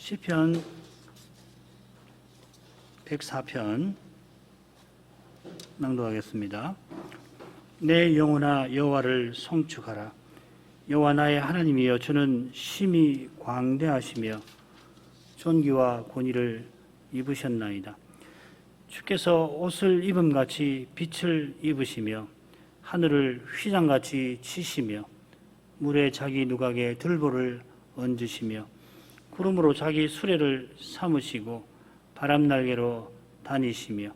시편 104편 낭독하겠습니다. 내 영혼아 여호와를 송축하라. 여호와 나의 하나님이여, 주는 심히 광대하시며 존귀와 권위를 입으셨나이다. 주께서 옷을 입음같이 빛을 입으시며 하늘을 휘장같이 치시며 물에 자기 누각에 들보를 얹으시며 구름으로 자기 수레를 삼으시고 바람날개로 다니시며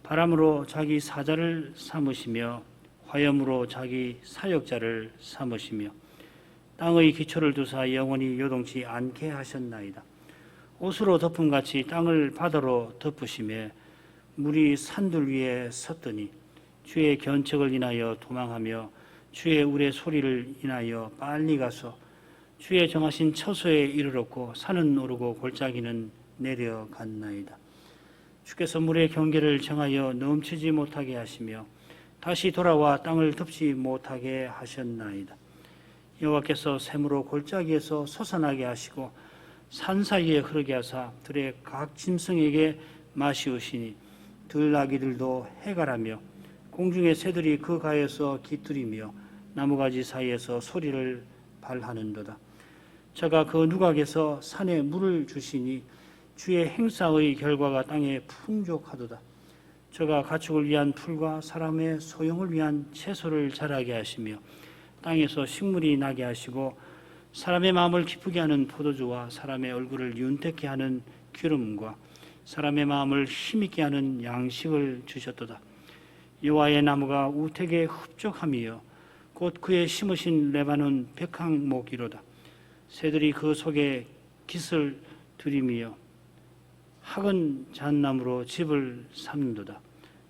바람으로 자기 사자를 삼으시며 화염으로 자기 사역자를 삼으시며 땅의 기초를 두사 영원히 요동치 않게 하셨나이다. 옷으로 덮음같이 땅을 바다로 덮으시며 물이 산들 위에 섰더니 주의 견책을 인하여 도망하며 주의 울의 소리를 인하여 빨리 가서 주의 정하신 처소에 이르렀고 산은 오르고 골짜기는 내려갔나이다. 주께서 물의 경계를 정하여 넘치지 못하게 하시며 다시 돌아와 땅을 덮지 못하게 하셨나이다. 여호와께서 샘으로 골짜기에서 솟아나게 하시고 산 사이에 흐르게 하사 들의 각 짐승에게 마시우시니 들나귀들도 해가라며 공중의 새들이 그 가에서 깃들이며 나무가지 사이에서 소리를 발하는도다. 저가 그 누각에서 산에 물을 주시니 주의 행사의 결과가 땅에 풍족하도다. 저가 가축을 위한 풀과 사람의 소용을 위한 채소를 자라게 하시며 땅에서 식물이 나게 하시고 사람의 마음을 기쁘게 하는 포도주와 사람의 얼굴을 윤택케 하는 기름과 사람의 마음을 힘있게 하는 양식을 주셨도다. 여호와의 나무가 우택에 흡족함이요 곧 그의 심으신 레바논 백향목이로다. 새들이 그 속에 깃을 들이미며 학은 잣나무로 집을 삼는도다.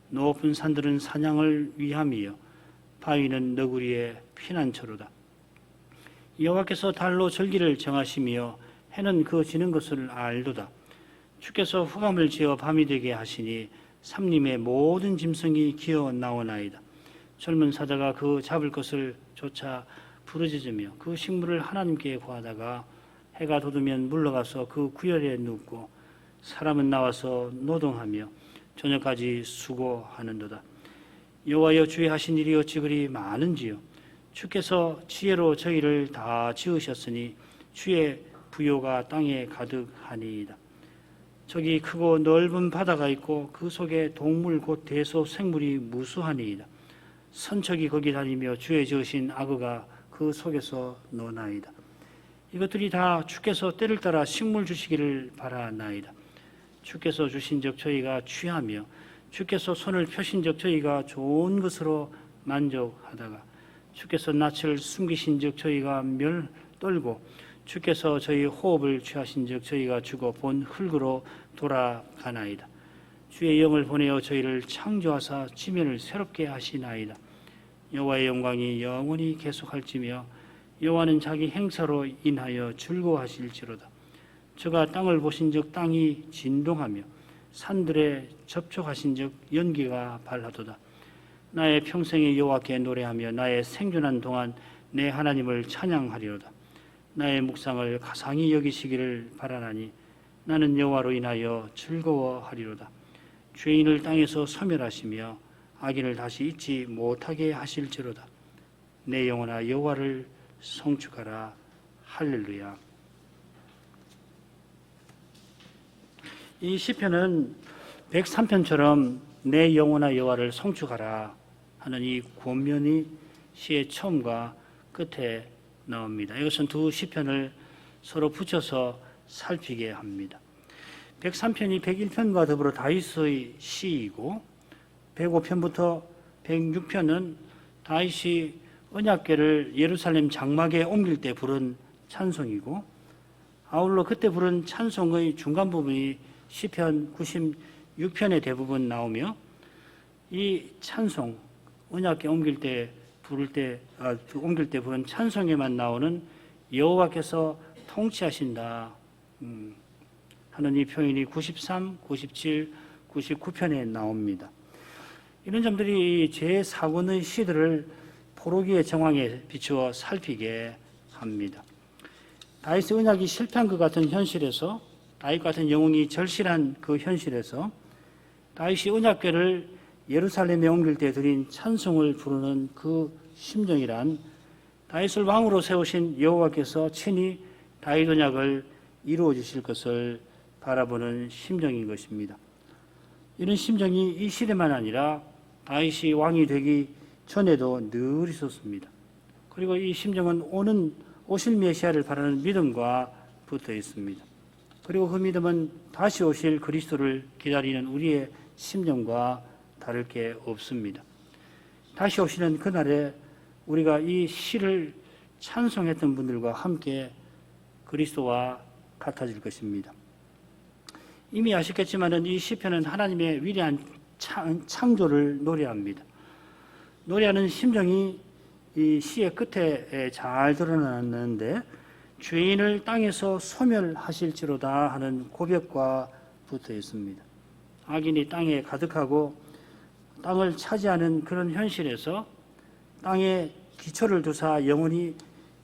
높은 산들은 사냥을 위함이요 바위는 너구리의 피난처로다. 여호와께서 달로 절기를 정하시며 해는 그 지는 것을 알도다. 주께서 후감을 지어 밤이 되게 하시니 삼림의 모든 짐승이 기어 나오나이다. 젊은 사자가 그 잡을 것을 쫓아 부르짖으며 그 식물을 하나님께 구하다가 해가 돋으면 물러가서 그 구열에 눕고 사람은 나와서 노동하며 저녁까지 수고하는도다. 여호와여, 주의 하신 일이 어찌 그리 많은지요. 주께서 지혜로 저희를 다 지으셨으니 주의 부요가 땅에 가득하니이다. 저기 크고 넓은 바다가 있고 그 속에 동물 곧 대소 생물이 무수하니이다. 선척이 거기 다니며 주의 지으신 악어가 그 속에서 노나이다. 이것들이 다 주께서 때를 따라 식물 주시기를 바라나이다. 주께서 주신즉 저희가 취하며 주께서 손을 펴신즉 저희가 좋은 것으로 만족하다가 주께서 낯을 숨기신즉 저희가 떨고 주께서 저희 호흡을 취하신즉 저희가 죽어 본 흙으로 돌아가나이다. 주의 영을 보내어 저희를 창조하사 지면을 새롭게 하시나이다. 여호와의 영광이 영원히 계속할지며 여호와는 자기 행사로 인하여 즐거워하실지로다. 저가 땅을 보신즉 땅이 진동하며 산들에 접촉하신즉 연기가 발하도다. 나의 평생에 여호와께 노래하며 나의 생존한 동안 내 하나님을 찬양하리로다. 나의 묵상을 가상히 여기시기를 바라나니 나는 여호와로 인하여 즐거워하리로다. 죄인을 땅에서 소멸하시며 악인을 다시 잊지 못하게 하실지로다. 내 영혼아 여호와를 송축하라. 할렐루야. 이 시편은 103편처럼 내 영혼아 여호와를 송축하라 하는 이 권면이 시의 처음과 끝에 나옵니다. 이것은 두 시편을 서로 붙여서 살피게 합니다. 103편이 101편과 더불어 다윗의 시이고 105편부터 106편은 다윗이 언약궤를 예루살렘 장막에 옮길 때 부른 찬송이고 아울러 그때 부른 찬송의 중간 부분이 시편 96편의 대부분 나오며 이 찬송 언약궤 옮길 때 부른 찬송에만 나오는 여호와께서 통치하신다 하는 이 표현이 93, 97, 99편에 나옵니다. 이런 점들이 제4권의 시들을 포로기의 정황에 비추어 살피게 합니다. 다윗의 언약이 실패한 것 같은 현실에서, 다윗 같은 영웅이 절실한 그 현실에서 다윗이 언약궤를 예루살렘에 옮길 때 드린 찬송을 부르는 그 심정이란, 다윗을 왕으로 세우신 여호와께서 친히 다윗 언약을 이루어 주실 것을 바라보는 심정인 것입니다. 이런 심정이 이 시대만 아니라 다윗이 왕이 되기 전에도 늘 있었습니다. 그리고 이 심정은 오실 메시아를 바라는 믿음과 붙어 있습니다. 그리고 그 믿음은 다시 오실 그리스도를 기다리는 우리의 심정과 다를 게 없습니다. 다시 오시는 그날에 우리가 이 시를 찬송했던 분들과 함께 그리스도와 같아질 것입니다. 이미 아시겠지만 이 시편은 하나님의 위대한 창조를 노래합니다. 노래하는 심정이 이 시의 끝에 잘 드러나는데, 죄인을 땅에서 소멸하실지로다 하는 고백과 붙어 있습니다. 악인이 땅에 가득하고 땅을 차지하는 그런 현실에서 땅에 기초를 두사 영원히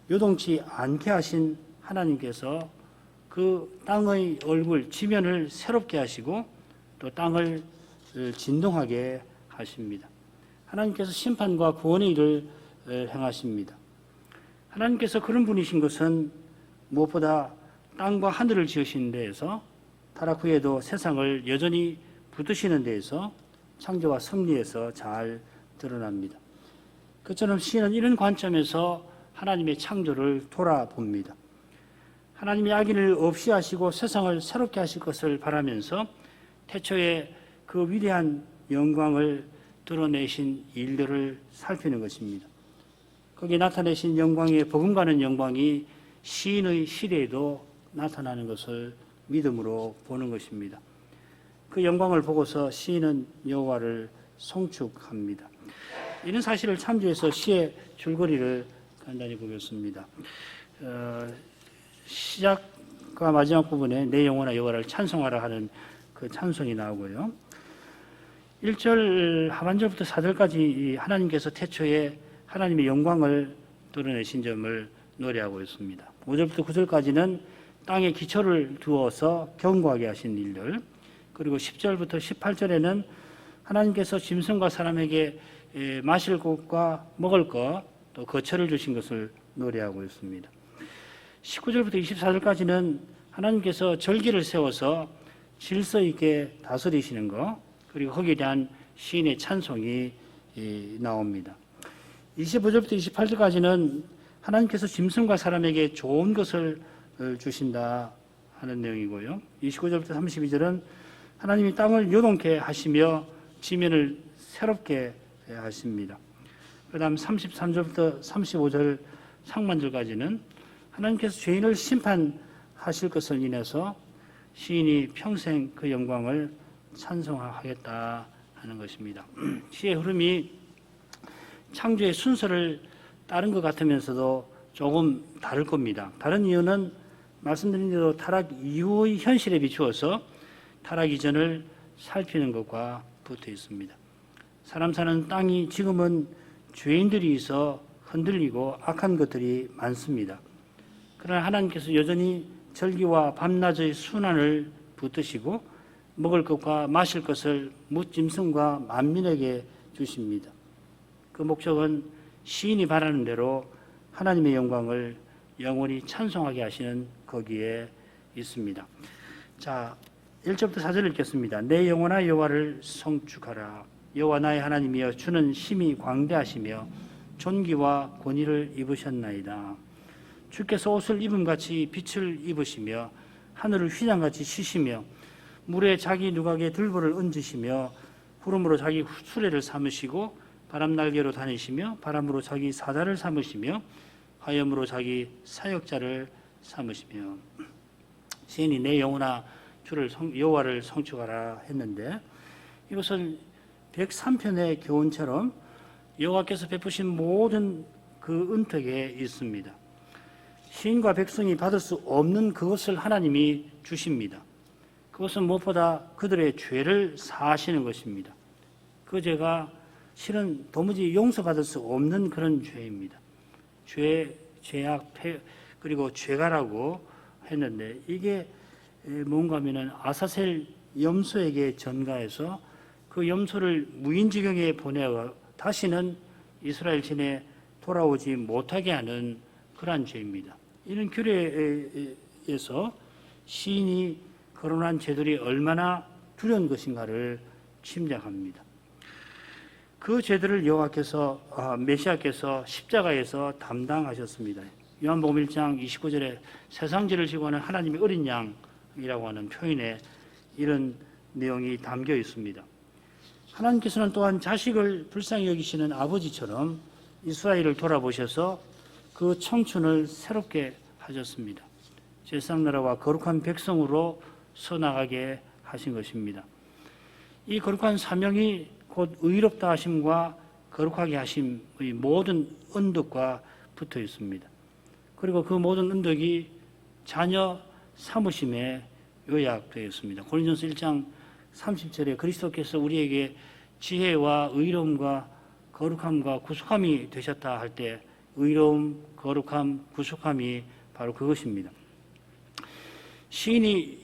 요동치 않게 하신 하나님께서 그 땅의 얼굴, 지면을 새롭게 하시고 또 땅을 진동하게 하십니다. 하나님께서 심판과 구원의 일을 행하십니다. 하나님께서 그런 분이신 것은 무엇보다 땅과 하늘을 지으신 데에서, 타락 후에도 세상을 여전히 붙드시는 데에서, 창조와 섭리에서 잘 드러납니다. 그처럼 시인은 이런 관점에서 하나님의 창조를 돌아봅니다. 하나님이 악인을 없이 하시고 세상을 새롭게 하실 것을 바라면서 태초에 그 위대한 영광을 드러내신 일들을 살피는 것입니다. 거기에 나타내신 영광의 버금가는 영광이 시인의 시대에도 나타나는 것을 믿음으로 보는 것입니다. 그 영광을 보고서 시인은 여호와를 송축합니다. 이런 사실을 참조해서 시의 줄거리를 간단히 보겠습니다. 시작과 마지막 부분에 내 영혼아 여호와를 찬송하라 하는 그 찬송이 나오고요. 1절 하반절부터 4절까지 하나님께서 태초에 하나님의 영광을 드러내신 점을 노래하고 있습니다. 5절부터 9절까지는 땅에 기초를 두어서 견고하게 하신 일들, 그리고 10절부터 18절에는 하나님께서 짐승과 사람에게 마실 것과 먹을 것, 또 거처를 주신 것을 노래하고 있습니다. 19절부터 24절까지는 하나님께서 절기를 세워서 질서 있게 다스리시는 것, 그리고 거기에 대한 시인의 찬송이 나옵니다. 25절부터 28절까지는 하나님께서 짐승과 사람에게 좋은 것을 주신다 하는 내용이고요. 29절부터 32절은 하나님이 땅을 요동케 하시며 지면을 새롭게 하십니다. 그 다음 33절부터 35절 상반절까지는 하나님께서 죄인을 심판하실 것을 인해서 시인이 평생 그 영광을 찬송하겠다 하는 것입니다. 시의 흐름이 창조의 순서를 따른 것 같으면서도 조금 다를 겁니다. 다른 이유는 말씀드린 대로 타락 이후의 현실에 비추어서 타락 이전을 살피는 것과 붙어 있습니다. 사람 사는 땅이 지금은 죄인들이 있어 흔들리고 악한 것들이 많습니다. 그러나 하나님께서 여전히 절기와 밤낮의 순환을 붙드시고 먹을 것과 마실 것을 뭇짐승과 만민에게 주십니다. 그 목적은 시인이 바라는 대로 하나님의 영광을 영원히 찬송하게 하시는 거기에 있습니다. 자, 1절부터 4절 읽겠습니다. 내 영혼아 여호와를 송축하라. 여호와 나의 하나님이여 주는 심히 광대하시며 존귀와 권위를 입으셨나이다. 주께서 옷을 입음같이 빛을 입으시며 하늘을 휘장같이 치시며 물에 자기 누각에 들보를 얹으시며 구름으로 자기 수레를 삼으시고 바람 날개로 다니시며 바람으로 자기 사자를 삼으시며 화염으로 자기 사역자를 삼으시며. 시인이 내 영혼아 여호와를 송축하라 했는데, 이것은 103편의 교훈처럼 여호와께서 베푸신 모든 그 은택에 있습니다. 시인과 백성이 받을 수 없는 그것을 하나님이 주십니다. 그것은 무엇보다 그들의 죄를 사하시는 것입니다. 그 죄가 실은 도무지 용서받을 수 없는 그런 죄입니다. 죄악, 그리고 죄가라고 했는데 이게 뭔가 하면은 아사셀 염소에게 전가해서 그 염소를 무인지경에 보내어 다시는 이스라엘 진에 돌아오지 못하게 하는 그러한 죄입니다. 이런 규례에서 시인이 거론한 죄들이 얼마나 두려운 것인가를 짐작합니다. 그 죄들을 여호와께서 메시아께서 십자가에서 담당하셨습니다. 요한복음 1장 29절에 세상죄를 지고 하는 하나님의 어린 양이라고 하는 표현에 이런 내용이 담겨 있습니다. 하나님께서는 또한 자식을 불쌍히 여기시는 아버지처럼 이스라엘을 돌아보셔서 그 청춘을 새롭게 하셨습니다. 제사장 나라와 거룩한 백성으로 서나가게 하신 것입니다. 이 거룩한 사명이 곧 의롭다 하심과 거룩하게 하심의 모든 언덕과 붙어 있습니다. 그리고 그 모든 언덕이 자녀 삼으심에 요약되어 있습니다. 고린도전서 1장 30절에 그리스도께서 우리에게 지혜와 의로움과 거룩함과 구속함이 되셨다 할 때 의로움, 거룩함, 구속함이 바로 그것입니다. 시인이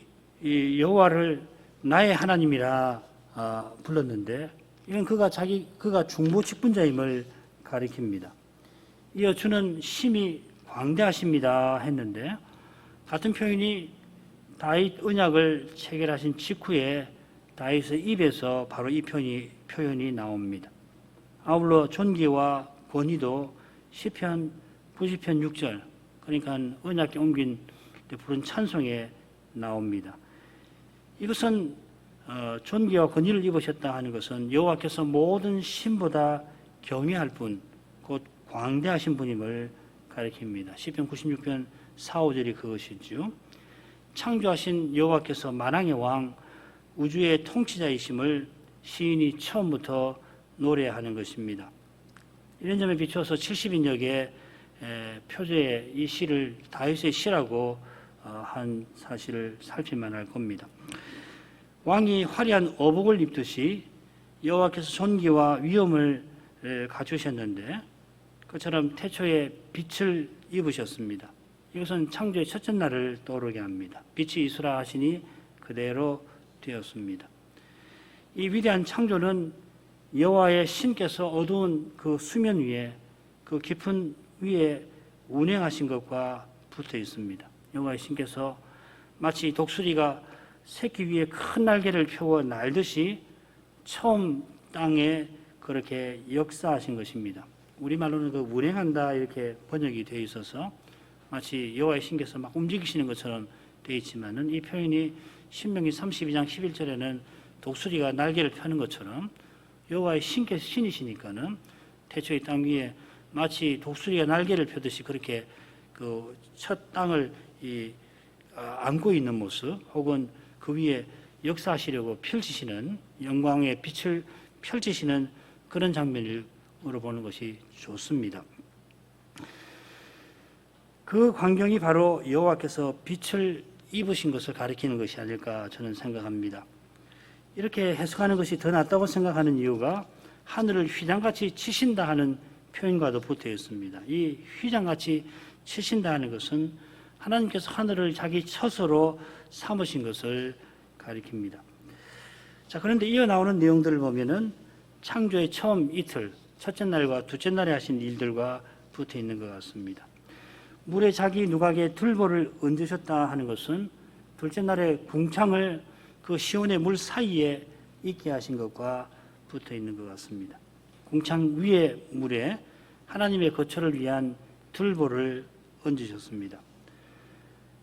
여호와를 나의 하나님이라 불렀는데 이건 그가 중보직분자임을 가리킵니다. 이어 주는 심히 광대하십니다 했는데 같은 표현이 다윗 언약을 체결하신 직후에 다윗의 입에서 바로 이 표현이 나옵니다. 아울러 존귀와 권위도 시편 90편 6절 그러니까 언약궤 옮긴 때 부른 찬송에 나옵니다. 이것은 존귀와 권위를 입으셨다 하는 것은 여호와께서 모든 신보다 경외할 분, 곧 광대하신 분임을 가리킵니다. 시편 96편 4, 5절이 그것이죠. 창조하신 여호와께서 만왕의 왕, 우주의 통치자이심을 시인이 처음부터 노래하는 것입니다. 이런 점에 비추어서 70인역의 표제에 이 시를 다윗의 시라고 한 사실을 살피만 할 겁니다. 왕이 화려한 어복을 입듯이 여호와께서 존귀와 위엄을 갖추셨는데 그처럼 태초에 빛을 입으셨습니다. 이것은 창조의 첫째 날을 떠오르게 합니다. 빛이 이스라 하시니 그대로 되었습니다. 이 위대한 창조는 여호와의 신께서 어두운 그 수면 위에 그 깊은 위에 운행하신 것과 붙어 있습니다. 여호와의 신께서 마치 독수리가 새끼 위에 큰 날개를 펴고 날듯이 처음 땅에 그렇게 역사하신 것입니다. 우리말로는 그 운행한다 이렇게 번역이 되어 있어서 마치 여호와의 신께서 막 움직이시는 것처럼 되어 있지만은 이 표현이 신명기 32장 11절에는 독수리가 날개를 펴는 것처럼 여호와의 신께서 신이시니까는 태초의 땅 위에 마치 독수리가 날개를 펴듯이 그렇게 그 첫 땅을 안고 있는 모습 혹은 그 위에 역사하시려고 펼치시는 영광의 빛을 펼치시는 그런 장면으로 보는 것이 좋습니다. 그 광경이 바로 여호와께서 빛을 입으신 것을 가리키는 것이 아닐까 저는 생각합니다. 이렇게 해석하는 것이 더 낫다고 생각하는 이유가 하늘을 휘장같이 치신다 하는 표현과도 붙어 있습니다. 이 휘장같이 치신다 하는 것은 하나님께서 하늘을 자기 처소로 삼으신 것을 가리킵니다. 자, 그런데 이어 나오는 내용들을 보면은 창조의 처음 이틀, 첫째 날과 둘째 날에 하신 일들과 붙어 있는 것 같습니다. 물에 자기 누각에 들보를 얹으셨다 하는 것은 둘째 날에 궁창을 그 시온의 물 사이에 있게 하신 것과 붙어 있는 것 같습니다. 궁창 위의 물에 하나님의 거처를 위한 들보를 얹으셨습니다.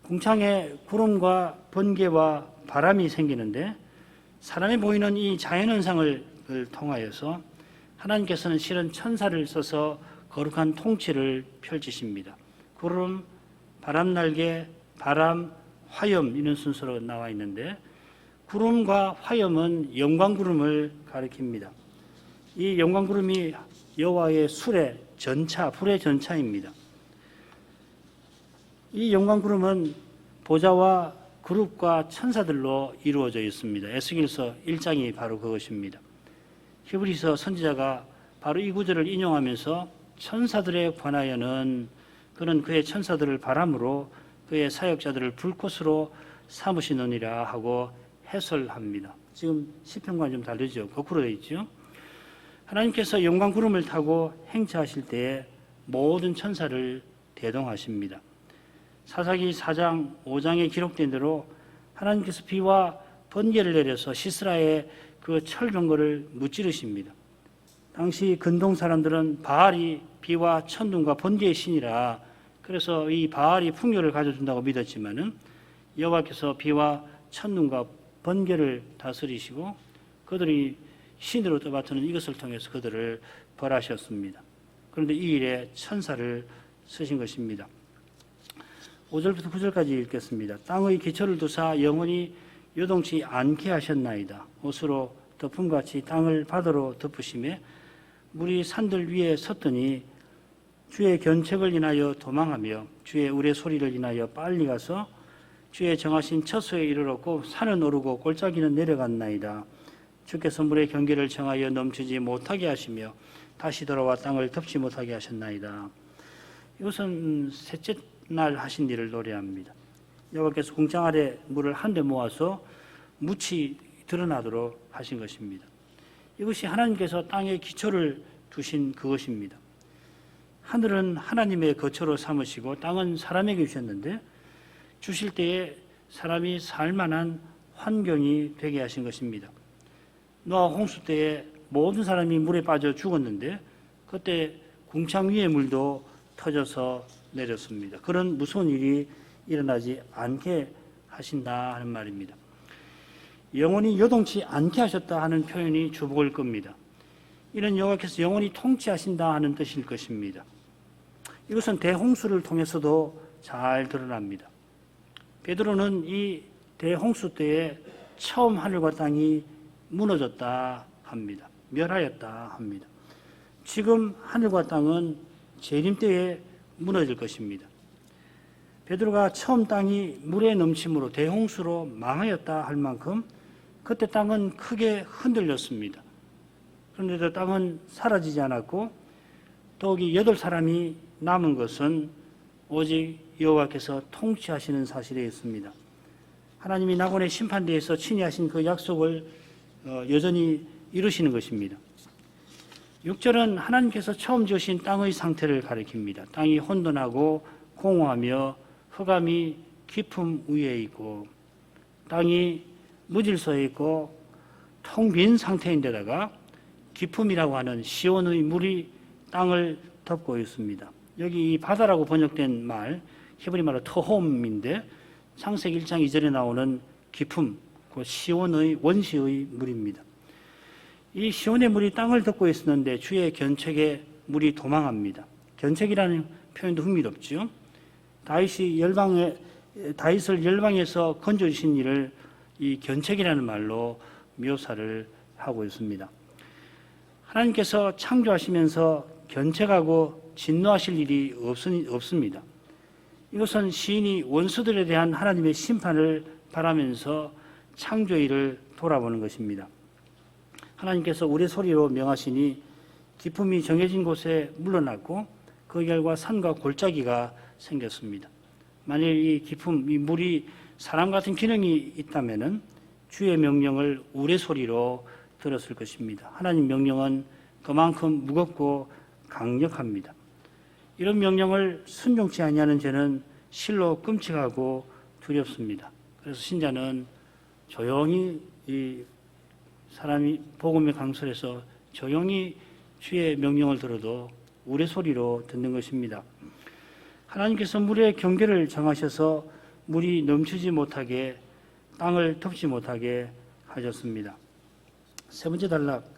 궁창에 구름과 번개와 바람이 생기는데 사람이 보이는 이 자연현상을 통하여서 하나님께서는 실은 천사를 써서 거룩한 통치를 펼치십니다. 구름, 바람날개, 바람, 화염 이런 순서로 나와 있는데 구름과 화염은 영광구름을 가리킵니다. 이 영광구름이 여호와의 술의 전차, 불의 전차입니다. 이 영광구름은 보좌와 그룹과 천사들로 이루어져 있습니다. 에스겔서 1장이 바로 그것입니다. 히브리서 선지자가 바로 이 구절을 인용하면서 천사들에 관하여는 그는 그의 천사들을 바람으로 그의 사역자들을 불꽃으로 삼으시느니라 하고 해설합니다. 지금 시편과는 좀 다르죠. 거꾸로 되어 있죠. 하나님께서 영광 구름을 타고 행차하실 때에 모든 천사를 대동하십니다. 사사기 4장 5장에 기록된 대로 하나님께서 비와 번개를 내려서 시스라의 그 철병거를 무찌르십니다. 당시 근동 사람들은 바알이 비와 천둥과 번개의 신이라 그래서 이 바알이 풍요를 가져준다고 믿었지만은 여호와께서 비와 천둥과 번개를 다스리시고 그들이 신으로 떠받드는 이것을 통해서 그들을 벌하셨습니다. 그런데 이 일에 천사를 쓰신 것입니다. 5절부터 9절까지 읽겠습니다. 땅의 기초를 두사 영원히 요동치 않게 하셨나이다. 옷으로 덮음같이 땅을 바다로 덮으시매 물이 산들 위에 섰더니 주의 견책을 인하여 도망하며 주의 우레소리를 인하여 빨리 가서 주의 정하신 처소에 이르렀고 산은 오르고 골짜기는 내려갔나이다. 주께서 물의 경계를 정하여 넘치지 못하게 하시며 다시 돌아와 땅을 덮지 못하게 하셨나이다. 이것은 셋째 날 하신 일을 노래합니다. 여호와께서 궁창 아래 물을 한데 모아서 묻이 드러나도록 하신 것입니다. 이것이 하나님께서 땅에 기초를 두신 그것입니다. 하늘은 하나님의 거처로 삼으시고 땅은 사람에게 주셨는데 주실 때에 사람이 살만한 환경이 되게 하신 것입니다. 노아 홍수 때에 모든 사람이 물에 빠져 죽었는데 그때 궁창 위의 물도 터져서 내렸습니다. 그런 무서운 일이 일어나지 않게 하신다 하는 말입니다. 영원히 요동치 않게 하셨다 하는 표현이 주복을 겁니다. 이는 여호와께서 영원히 통치하신다 하는 뜻일 것입니다. 이것은 대홍수를 통해서도 잘 드러납니다. 베드로는 이 대홍수 때에 처음 하늘과 땅이 무너졌다 합니다. 멸하였다 합니다. 지금 하늘과 땅은 재림 때에 무너질 것입니다. 베드로가 처음 땅이 물에 넘침으로 대홍수로 망하였다 할 만큼 그때 땅은 크게 흔들렸습니다. 그런데도 땅은 사라지지 않았고 더욱이 8사람이 남은 것은 오직 여호와께서 통치하시는 사실에 있습니다. 하나님이 낙원의 심판대에서 친히 하신 그 약속을 여전히 이루시는 것입니다. 6절은 하나님께서 처음 지으신 땅의 상태를 가리킵니다. 땅이 혼돈하고 공허하며 흑암이 깊음 위에 있고 땅이 무질서에 있고 텅 빈 상태인데다가 깊음이라고 하는 시온의 물이 땅을 덮고 있습니다. 여기 이 바다라고 번역된 말 히브리 말로 터홈인데 창세기 1장 2절에 나오는 깊음, 그 시온의 원시의 물입니다. 이 시온의 물이 땅을 덮고 있었는데 주의 견책에 물이 도망합니다. 견책이라는 표현도 흥미롭죠. 다윗을 열방에서 건져주신 일을 이 견책이라는 말로 묘사를 하고 있습니다. 하나님께서 창조하시면서 견책하고 진노하실 일이 없습니다. 이것은 시인이 원수들에 대한 하나님의 심판을 바라면서 창조일을 돌아보는 것입니다. 하나님께서 우레소리로 명하시니 깊음이 정해진 곳에 물러났고 그 결과 산과 골짜기가 생겼습니다. 만일 이 깊음, 이 물이 사람 같은 기능이 있다면 주의 명령을 우레소리로 들었을 것입니다. 하나님 명령은 그만큼 무겁고 강력합니다. 이런 명령을 순종치 아니하는 죄는 실로 끔찍하고 두렵습니다. 그래서 신자는 조용히 이 사람이 복음의 강설에서 조용히 주의 명령을 들어도 우레소리로 듣는 것입니다. 하나님께서 물의 경계를 정하셔서 물이 넘치지 못하게 땅을 덮지 못하게 하셨습니다. 세 번째 단락.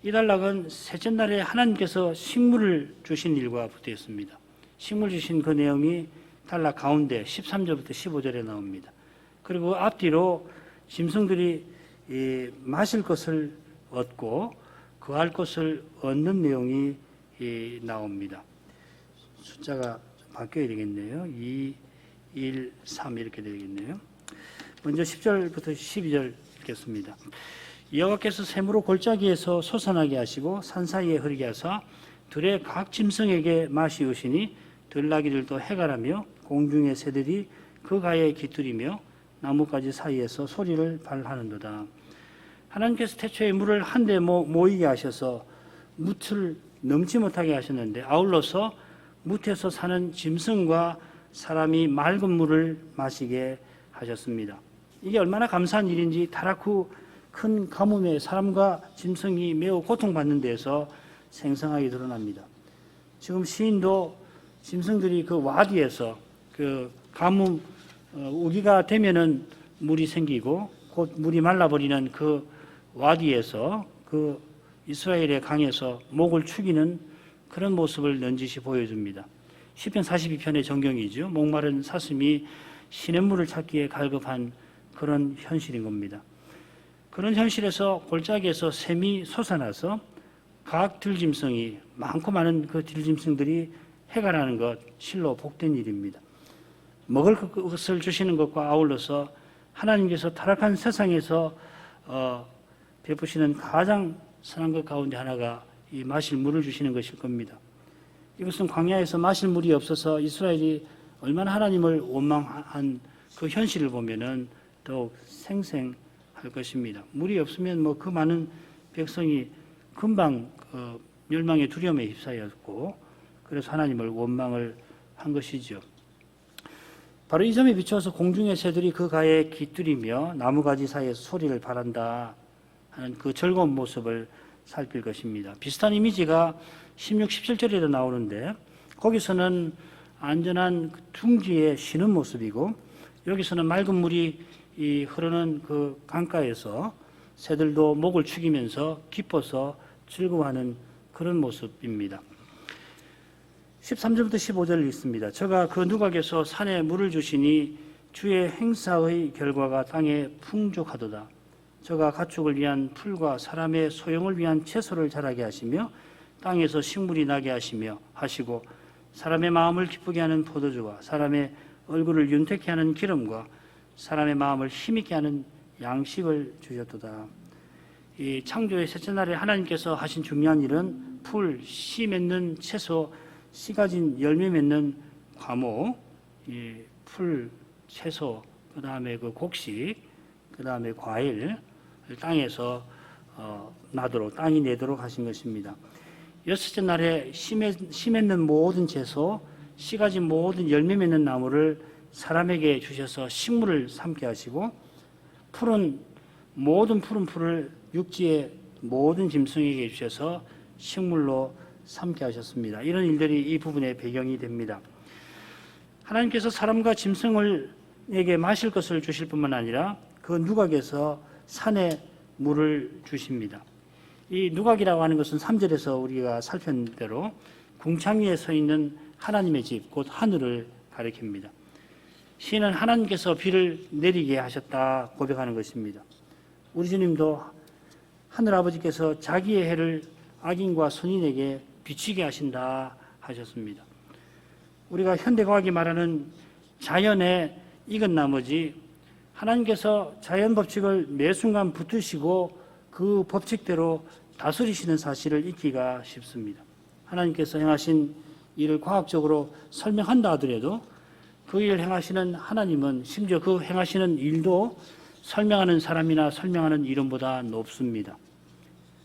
이 단락은 셋째 날에 하나님께서 식물을 주신 일과 붙어 있습니다. 식물 주신 그 내용이 단락 가운데 13절부터 15절에 나옵니다. 그리고 앞뒤로 짐승들이 마실 것을 얻고 거할 것을 얻는 내용이 나옵니다. 숫자가 바뀌어야 되겠네요. 2, 1, 3 이렇게 되겠네요. 먼저 10절부터 12절 읽겠습니다. 여호와께서 샘으로 골짜기에서 솟아나게 하시고 산 사이에 흐르게 하사 들의 각 짐승에게 마시우시니 들나귀들도 해갈하며 공중의 새들이 그 가에 깃들이며 나뭇가지 사이에서 소리를 발하는도다. 하나님께서 태초에 물을 한데 모이게 하셔서 뭇을 넘지 못하게 하셨는데 아울러서 뭇에서 사는 짐승과 사람이 맑은 물을 마시게 하셨습니다. 이게 얼마나 감사한 일인지 타락후 큰 가뭄에 사람과 짐승이 매우 고통받는 데에서 생생하게 드러납니다. 지금 시인도 짐승들이 그 와디에서 그 가뭄 우기가 되면은 물이 생기고 곧 물이 말라버리는 그 와디에서 그 이스라엘의 강에서 목을 축이는 그런 모습을 넌지시 보여줍니다. 시편 42편의 전경이죠. 목마른 사슴이 시냇물을 찾기에 갈급한 그런 현실인 겁니다. 그런 현실에서 골짜기에서 샘이 솟아나서 각 들짐승이 많고 많은 그 들짐승들이 해갈하는 것 실로 복된 일입니다. 먹을 것을 주시는 것과 아울러서 하나님께서 타락한 세상에서 베푸시는 가장 선한 것 가운데 하나가 이 마실 물을 주시는 것일 겁니다. 이것은 광야에서 마실 물이 없어서 이스라엘이 얼마나 하나님을 원망한 그 현실을 보면은 더욱 생생할 것입니다. 물이 없으면 뭐 그 많은 백성이 금방 멸망의 두려움에 휩싸였고 그래서 하나님을 원망을 한 것이죠. 바로 이 점에 비추어서 공중의 새들이 그 가에 깃들이며 나무가지 사이에서 소리를 바란다 하는 그 즐거운 모습을 살필 것입니다. 비슷한 이미지가 16, 17절에도 나오는데 거기서는 안전한 둥지에 쉬는 모습이고 여기서는 맑은 물이 흐르는 그 강가에서 새들도 목을 축이면서 기뻐서 즐거워하는 그런 모습입니다. 13절부터 15절을 읽습니다. 저가 그 누각에서 산에 물을 주시니 주의 행사의 결과가 땅에 풍족하도다. 저가 가축을 위한 풀과 사람의 소용을 위한 채소를 자라게 하시며 땅에서 식물이 나게 하시고 사람의 마음을 기쁘게 하는 포도주와 사람의 얼굴을 윤택케 하는 기름과 사람의 마음을 힘있게 하는 양식을 주셨도다. 이 창조의 셋째 날에 하나님께서 하신 중요한 일은 풀, 씨 맺는 채소, 씨 가진 열매 맺는 과목, 풀, 채소, 그 다음에 그 곡식, 그 다음에 과일 땅에서 나도록 땅이 내도록 하신 것입니다. 여섯째 날에 씨 맺는 모든 채소, 씨 가진 모든 열매 맺는 나무를 사람에게 주셔서 식물을 삼게 하시고 모든 푸른 풀을 육지의 모든 짐승에게 주셔서 식물로 삼게 하셨습니다. 이런 일들이 이 부분의 배경이 됩니다. 하나님께서 사람과 짐승에게 마실 것을 주실 뿐만 아니라 그 누각에서 산에 물을 주십니다. 이 누각이라고 하는 것은 3절에서 우리가 살폈던 대로 궁창 위에 서 있는 하나님의 집, 곧 하늘을 가리킵니다. 시인은 하나님께서 비를 내리게 하셨다 고백하는 것입니다. 우리 주님도 하늘아버지께서 자기의 해를 악인과 선인에게 비치게 하신다 하셨습니다. 우리가 현대과학이 말하는 자연에 익은 나머지 하나님께서 자연 법칙을 매 순간 붙드시고 그 법칙대로 다스리시는 사실을 잊기가 쉽습니다. 하나님께서 행하신 일을 과학적으로 설명한다 하더라도 그 일을 행하시는 하나님은 심지어 그 행하시는 일도 설명하는 사람이나 설명하는 이름보다 높습니다.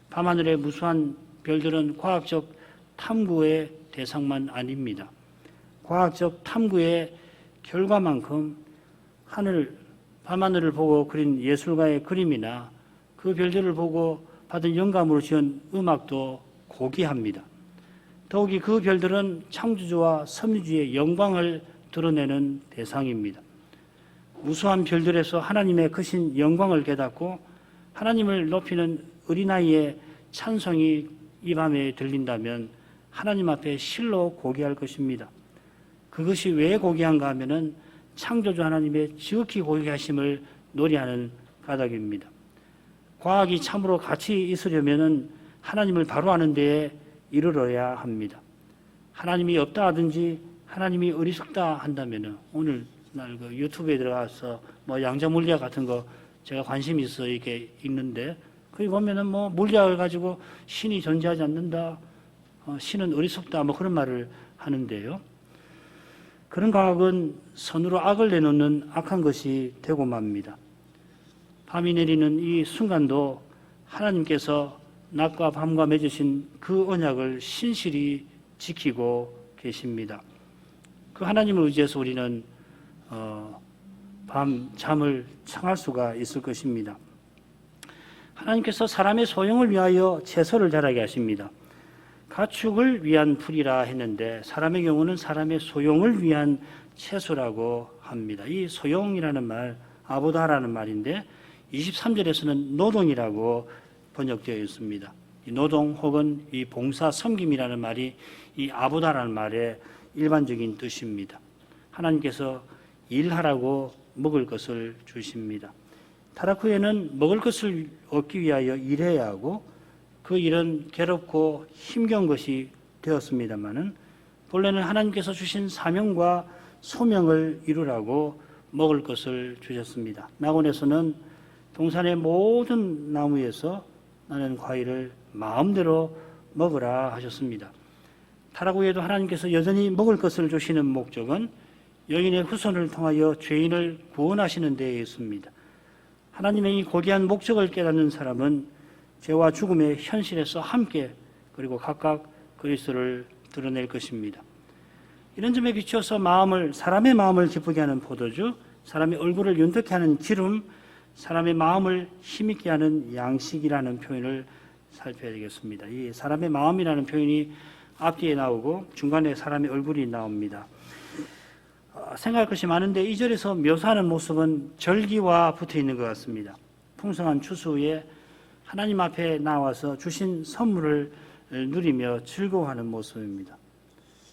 밤하늘의 무수한 별들은 과학적 탐구의 대상만 아닙니다. 과학적 탐구의 결과만큼 밤하늘을 보고 그린 예술가의 그림이나 그 별들을 보고 받은 영감으로 지은 음악도 고귀합니다. 더욱이 그 별들은 창조주와 섭리주의 영광을 드러내는 대상입니다. 무수한 별들에서 하나님의 크신 영광을 깨닫고 하나님을 높이는 어린아이의 찬송이 이 밤에 들린다면 하나님 앞에 실로 고귀할 것입니다. 그것이 왜 고귀한가 하면은 창조주 하나님의 지극히 고귀하심을 노래하는 까닭입니다. 과학이 참으로 가치 있으려면은 하나님을 바로 아는 데에 이르러야 합니다. 하나님이 없다 하든지 하나님이 어리석다 한다면은 오늘 날 그 유튜브에 들어가서 뭐 양자 물리학 같은 거 제가 관심 있어 이렇게 읽는데 거기 보면은 뭐 물리학을 가지고 신이 존재하지 않는다, 신은 어리석다 뭐 그런 말을 하는데요. 그런 과학은 선으로 악을 내놓는 악한 것이 되고 맙니다. 밤이 내리는 이 순간도 하나님께서 낮과 밤과 맺으신 그 언약을 신실히 지키고 계십니다. 그 하나님을 의지해서 우리는 밤 잠을 청할 수가 있을 것입니다. 하나님께서 사람의 소용을 위하여 채소를 자라게 하십니다. 가축을 위한 풀이라 했는데 사람의 경우는 사람의 소용을 위한 채소라고 합니다. 이 소용이라는 말, 아보다라는 말인데 23절에서는 노동이라고 번역되어 있습니다. 이 노동 혹은 이 봉사 섬김이라는 말이 이 아보다라는 말의 일반적인 뜻입니다. 하나님께서 일하라고 먹을 것을 주십니다. 타락 후에는 먹을 것을 얻기 위하여 일해야 하고 그 일은 괴롭고 힘겨운 것이 되었습니다마는 본래는 하나님께서 주신 사명과 소명을 이루라고 먹을 것을 주셨습니다. 낙원에서는 동산의 모든 나무에서 나는 과일을 마음대로 먹으라 하셨습니다. 타락 후에도 하나님께서 여전히 먹을 것을 주시는 목적은 여인의 후손을 통하여 죄인을 구원하시는 데에 있습니다. 하나님의 이 고귀한 목적을 깨닫는 사람은 죄와 죽음의 현실에서 함께 그리고 각각 그리스도를 드러낼 것입니다. 이런 점에 비추어서 사람의 마음을 기쁘게 하는 포도주, 사람의 얼굴을 윤택케 하는 기름, 사람의 마음을 힘있게 하는 양식이라는 표현을 살펴야 되겠습니다. 이 사람의 마음이라는 표현이 앞뒤에 나오고 중간에 사람의 얼굴이 나옵니다. 생각할 것이 많은데 이 절에서 묘사하는 모습은 절기와 붙어 있는 것 같습니다. 풍성한 추수에 하나님 앞에 나와서 주신 선물을 누리며 즐거워하는 모습입니다.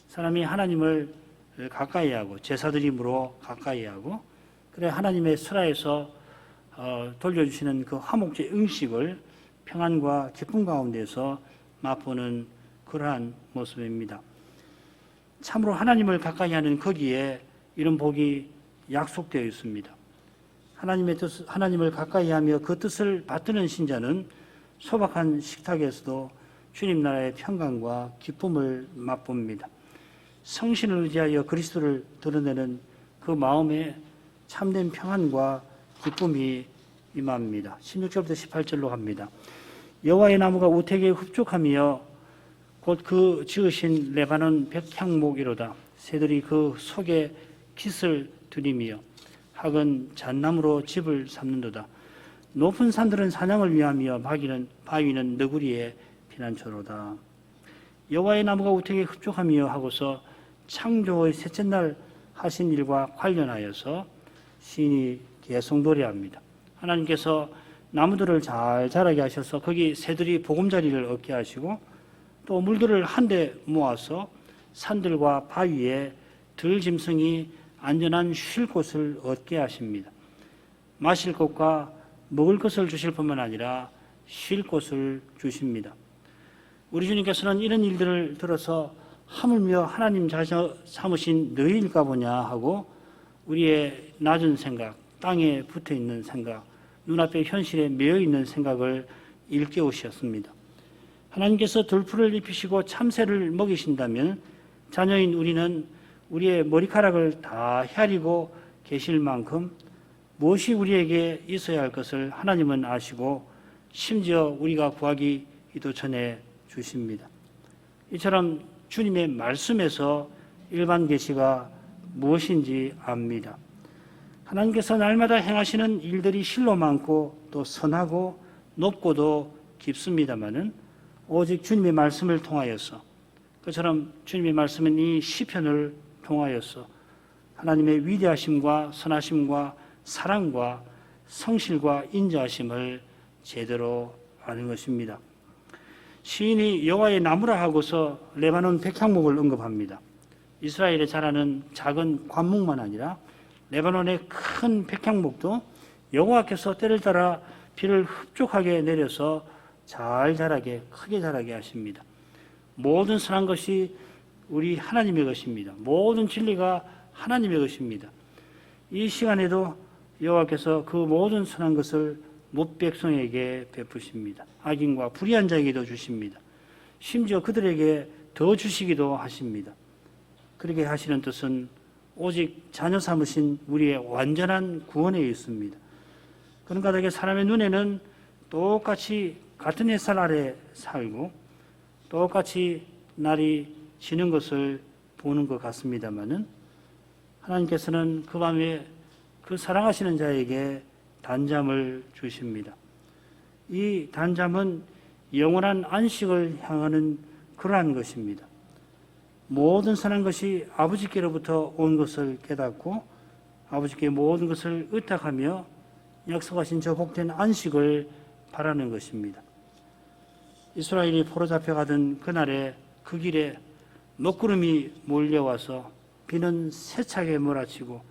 사람이 하나님을 가까이 하고 제사드림으로 가까이 하고 그래 하나님의 수라에서 돌려주시는 그 화목제 음식을 평안과 기쁨 가운데서 맛보는 그러한 모습입니다. 참으로 하나님을 가까이 하는 거기에 이런 복이 약속되어 있습니다. 하나님을 가까이 하며 그 뜻을 받드는 신자는 소박한 식탁에서도 주님 나라의 평강과 기쁨을 맛봅니다. 성신을 의지하여 그리스도를 드러내는 그 마음에 참된 평안과 기쁨이 임합니다. 16절부터 18절로 갑니다. 여호와의 나무가 우택에 흡족하며 곧 그 지으신 레바논 백향목이로다. 새들이 그 속에 깃을 들이며 학은 잣나무로 집을 삼는도다. 높은 산들은 사냥을 위하며 바위는 너구리의 피난처로다. 여호와의 나무가 우택에 흡족하며 하고서 창조의 셋째 날 하신 일과 관련하여서 시인이 계속 노래합니다. 하나님께서 나무들을 잘 자라게 하셔서 거기 새들이 보금자리를 얻게 하시고 또 물들을 한데 모아서 산들과 바위에 들짐승이 안전한 쉴 곳을 얻게 하십니다. 마실 것과 먹을 것을 주실 뿐만 아니라 쉴 곳을 주십니다. 우리 주님께서는 이런 일들을 들어서 하물며 하나님 삼으신 너희일까 보냐 하고 우리의 낮은 생각, 땅에 붙어 있는 생각, 눈앞의 현실에 매여 있는 생각을 일깨우셨습니다. 하나님께서 들풀을 입히시고 참새를 먹이신다면 자녀인 우리는 우리의 머리카락을 다 헤아리고 계실 만큼 무엇이 우리에게 있어야 할 것을 하나님은 아시고 심지어 우리가 구하기도 전에 주십니다. 이처럼 주님의 말씀에서 일반 계시가 무엇인지 압니다. 하나님께서 날마다 행하시는 일들이 실로 많고 또 선하고 높고도 깊습니다마는 오직 주님의 말씀을 통하여서 그처럼 주님의 말씀은 이 시편을 통하여서 하나님의 위대하심과 선하심과 사랑과 성실과 인자하심을 제대로 아는 것입니다. 시인이 여호와의 나무라 하고서 레바논 백향목을 언급합니다. 이스라엘에 자라는 작은 관목만 아니라 레바논의 큰 백향목도 여호와께서 때를 따라 비를 흡족하게 내려서 잘 자라게 크게 자라게 하십니다. 모든 선한 것이 우리 하나님의 것입니다. 모든 진리가 하나님의 것입니다. 이 시간에도 여호와께서 그 모든 선한 것을 못 백성에게 베푸십니다. 악인과 불의한 자에게도 주십니다. 심지어 그들에게 더 주시기도 하십니다. 그렇게 하시는 뜻은 오직 자녀 삼으신 우리의 완전한 구원에 있습니다. 그런 까닭에 사람의 눈에는 똑같이 같은 햇살 아래 살고 똑같이 날이 지는 것을 보는 것 같습니다마는 하나님께서는 그 밤에 그 사랑하시는 자에게 단잠을 주십니다. 이 단잠은 영원한 안식을 향하는 그러한 것입니다. 모든 선한 것이 아버지께로부터 온 것을 깨닫고 아버지께 모든 것을 의탁하며 약속하신 저 복된 안식을 바라는 것입니다. 이스라엘이 포로 잡혀가던 그날에 그 길에 먹구름이 몰려와서 비는 세차게 몰아치고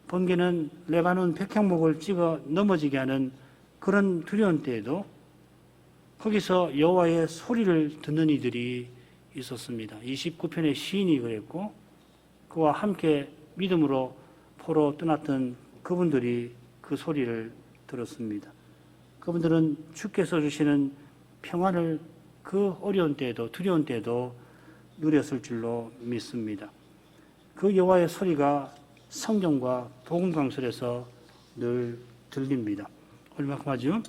번개는 레바논 백향목을 찍어 넘어지게 하는 그런 두려운 때에도 거기서 여호와의 소리를 듣는 이들이 있었습니다. 29편의 시인이 그랬고 그와 함께 믿음으로 포로 떠났던 그분들이 그 소리를 들었습니다. 그분들은 주께서 주시는 평안을 그 어려운 때에도 두려운 때에도 누렸을 줄로 믿습니다. 그 여호와의 소리가 성경과 복음 강설에서 늘 들립니다. 얼마큼 하죠?